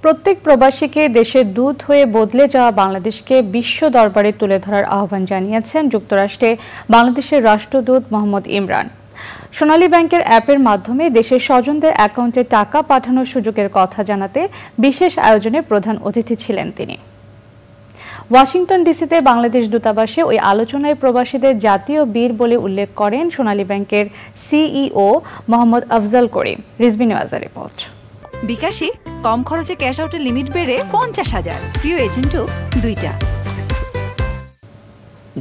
প্রত্যেক প্রবাসীকে দেশের দূত হয়ে বদলে যাওয়া বাংলাদেশকে বিশ্ব দরবারে তুলে ধরার আহ্বান জানিয়েছেন যুক্তরাষ্ট্রে বাংলাদেশের রাষ্ট্রদূত মোহাম্মদ ইমরান। সোনালী ব্যাংকের অ্যাপের মাধ্যমে দেশের স্বজনদের অ্যাকাউন্টে টাকা পাঠানোর সুযোগের কথা জানাতে বিশেষ আয়োজনে প্রধান অতিথি ছিলেন তিনি। ওয়াশিংটন ডিসিতে বাংলাদেশ দূতাবাসে ওই আলোচনায় প্রবাসীদের জাতীয় বীর বলে উল্লেখ করেন সোনালী ব্যাংকের সিইও মোহাম্মদ আফজাল করিম। রিজভী নেওয়াজের রিপোর্ট। বিকাশে কম খরচে ক্যাশ আউটের লিমিট বেড়ে 50,000, প্রিয় এজেন্টও 2টা।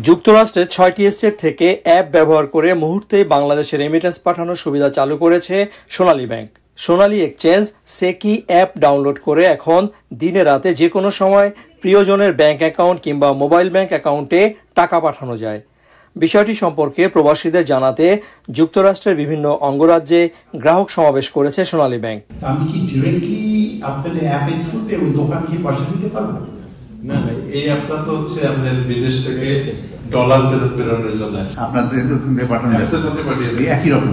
যুক্তরাষ্ট্রের 6টি স্টেট থেকে অ্যাপ ব্যবহার করে মুহূর্তে বাংলাদেশে রেমিটেন্স পাঠানোর সুবিধা চালু করেছে সোনালী ব্যাংক। সোনালী এক্সচেঞ্জ সেকি অ্যাপ ডাউনলোড করে এখন দিনে রাতে যে কোনো সময় প্রিয়জনের ব্যাংক অ্যাকাউন্ট কিংবা মোবাইল ব্যাংক অ্যাকাউন্টে টাকা পাঠানো যায়। বিষয়টি সম্পর্কে প্রবাসীদের জানাতে যুক্তরাষ্ট্রের বিভিন্ন অঙ্গরাজ্যে গ্রাহক সমাবেশ করেছে সোনালী ব্যাংক। আমি কি ডিরেক্টলি আপনাদের অ্যাপের থ্রুতে ওই দোকানকে পয়সা দিতে পারবো? না, এই অ্যাপটা তো হচ্ছে আপনাদের বিদেশ থেকে ডলার প্রেরণের জন্য আপনাদের পাঠানো একই রকম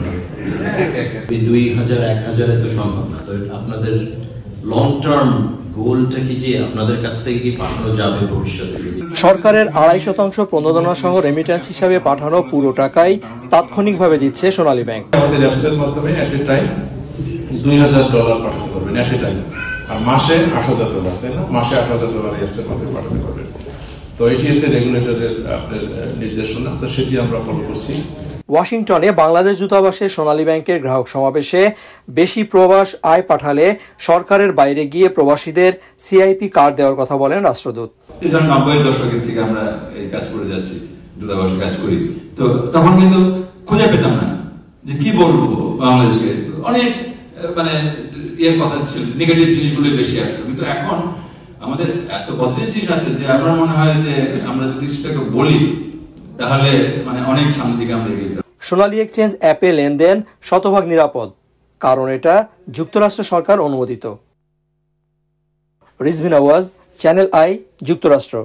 2000 1000 এত সম্ভব না। তো আপনাদের লং টার্ম গোলটা কি যে আপনাদের কাছ থেকে কি পাঠানো যাবে ভবিষ্যতে? সরকারের 2.5% প্রণোদনা সহ রেমিটেন্স হিসাবে পাঠানো পুরো টাকাই তাৎক্ষণিকভাবে দিচ্ছে সোনালী ব্যাংক। আমাদের অ্যাপসের মাধ্যমে এট এ টাইম $2000 পাঠাতে পারবেন এট এ টাইম, আর মাসে $8000, তাই না? মাসে $8000 অ্যাপসের মাধ্যমে পাঠাতে পারবেন। তো এটি হচ্ছে রেগুলেটরের আপনার নির্দেশনা, তো সেটি আমরা ফলো করছি। ওয়াশিংটনে বাংলাদেশ দূতাবাসে সোনালী ব্যাংকের গ্রাহক সমাবেশে বেশি প্রবাস আয় পাঠালে সরকারের বাইরে গিয়ে প্রবাসীদের সিআইপি কার্ড দেওয়ার কথা বলেন রাষ্ট্রদূত। 90-এর দশকের থেকে আমরা এই কাজ করে যাচ্ছি, দূতাবাসে কাজ করি। তো তখন কিন্তু খুঁজে পেতাম না যে কি বলবো বাংলাদেশকে, অনেক মানে এর কথা ছিল, নেগেটিভ জিনিসগুলো বেশি আসতো। কিন্তু এখন আমাদের এত পজিটিভ জিনিস আছে যে আমার মনে হয় যে আমরা যদি সেটাকে বলি তাহলে মানে অনেক সামনের দিকে আমরা এগিয়ে যাব। সোনালী এক্সচেঞ্জ অ্যাপে লেনদেন শতভাগ নিরাপদ, কারণ এটা যুক্তরাষ্ট্র সরকার অনুমোদিত। রিজভী নেওয়াজ, চ্যানেল আই, যুক্তরাষ্ট্র।